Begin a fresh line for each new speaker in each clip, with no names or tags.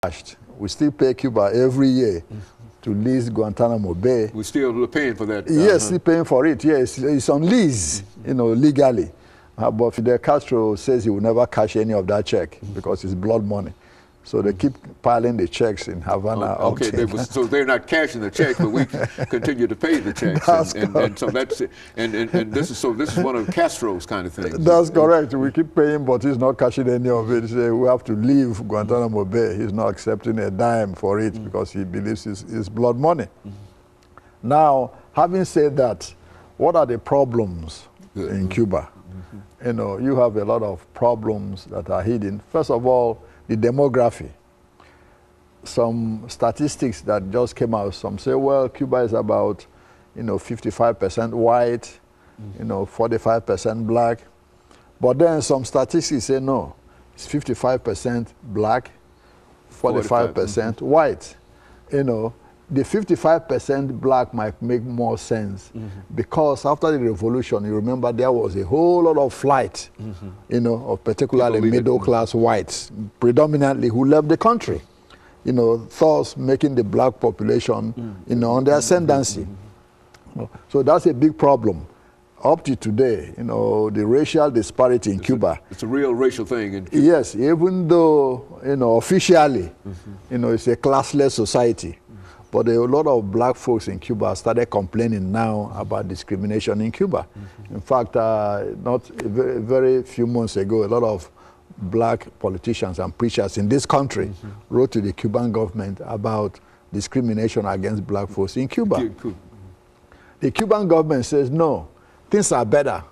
cashed. We still pay Cuba every year to lease Guantanamo Bay.
We're still paying for that?
Yes, still paying for it. Yes, it's on lease, you know, legally. But Fidel Castro says he will never cash any of that check because it's blood money. So they keep piling the checks in Havana.
Okay, so they're not cashing the checks, but we continue to pay the checks. And so that's this is one of Castro's kind of things.
That's correct. We keep paying, but he's not cashing any of it. We have to leave Guantanamo Bay. He's not accepting a dime for it because he believes it's blood money. Now, having said that, what are the problems in Cuba? You know, you have a lot of problems that are hidden. First of all, the demography. Some statistics that just came out, some say, well, Cuba is about, you know, 55% white, you know, 45% black. But then some statistics say, no, it's 55% black, 45% white. You know, the 55% black might make more sense because after the revolution, you remember there was a whole lot of flight, you know, of particularly middle-class whites, predominantly, who left the country, you know, thus making the black population, you know, on the ascendancy. So that's a big problem. Up to today, you know, the racial disparity in Cuba.
It's a real racial thing in Cuba.
Yes, even though, you know, officially, you know, it's a classless society. But a lot of black folks in Cuba started complaining now about discrimination in Cuba. In fact, not very few months ago, a lot of black politicians and preachers in this country wrote to the Cuban government about discrimination against black folks in Cuba. The Cuban government says, no, things are better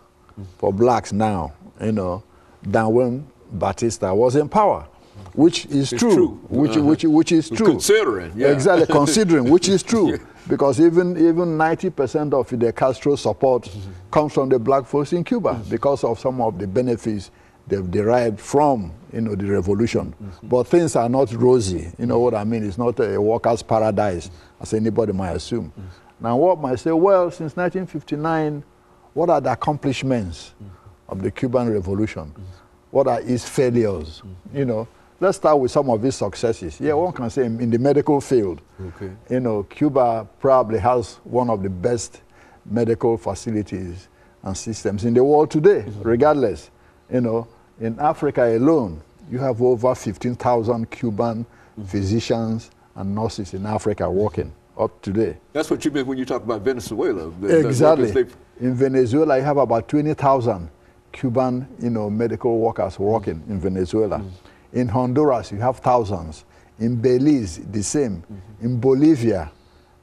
for blacks now, you know, than when Batista was in power. Which is true. Which is true.
Considering, yeah.
Exactly, considering, which is true. Because even 90% of Fidel Castro's support comes from the black folks in Cuba because of some of the benefits they've derived from, you know, the revolution. But things are not rosy. You know what I mean? It's not a worker's paradise, as anybody might assume. Now, what might say, well, since 1959, what are the accomplishments of the Cuban Revolution? What are its failures? You know, let's start with some of its successes. Yeah, one can say in the medical field, you know, Cuba probably has one of the best medical facilities and systems in the world today, regardless. You know, in Africa alone, you have over 15,000 Cuban physicians and nurses in Africa working up today.
That's what you meant when you talk about Venezuela.
Exactly. In Venezuela, you have about 20,000 Cuban, you know, medical workers working in Venezuela. In Honduras, you have thousands. In Belize, the same. In Bolivia,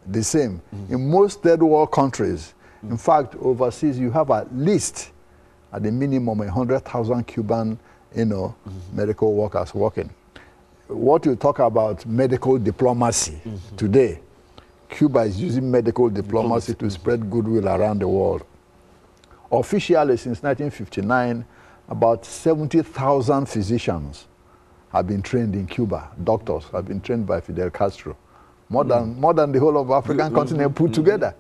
the same. In most third world countries, in fact, overseas, you have at least, at the minimum, 100,000 Cuban, you know, medical workers working. What you talk about medical diplomacy today, Cuba is using medical diplomacy to spread goodwill around the world. Officially, since 1959, about 70,000 physicians have been trained in Cuba. Doctors have been trained by Fidel Castro. More than the whole of African continent put together.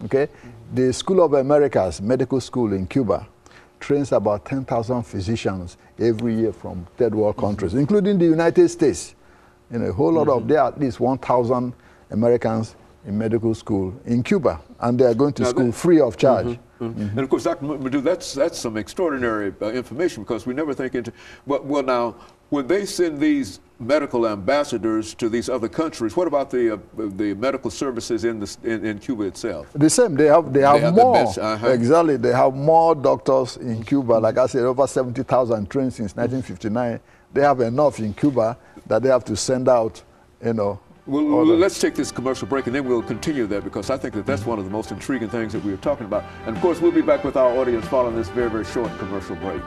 Okay? The School of Americas medical school in Cuba trains about 10,000 physicians every year from third world countries, including the United States. You know, a whole lot of, there are at least 1,000 Americans in medical school in Cuba, and they are going to school free of charge.
And of course, Dr. Madu, that's some extraordinary information, because we never think into, well now, when they send these medical ambassadors to these other countries, what about the medical services in Cuba itself? The same. They have more.
Exactly. They have more doctors in Cuba. Like I said, over 70,000 trained since 1959. They have enough in Cuba that they have to send out, you know.
Well, let's take this commercial break, and then we'll continue that, because I think that that's one of the most intriguing things that we were talking about. And of course, we'll be back with our audience following this very, very short commercial break.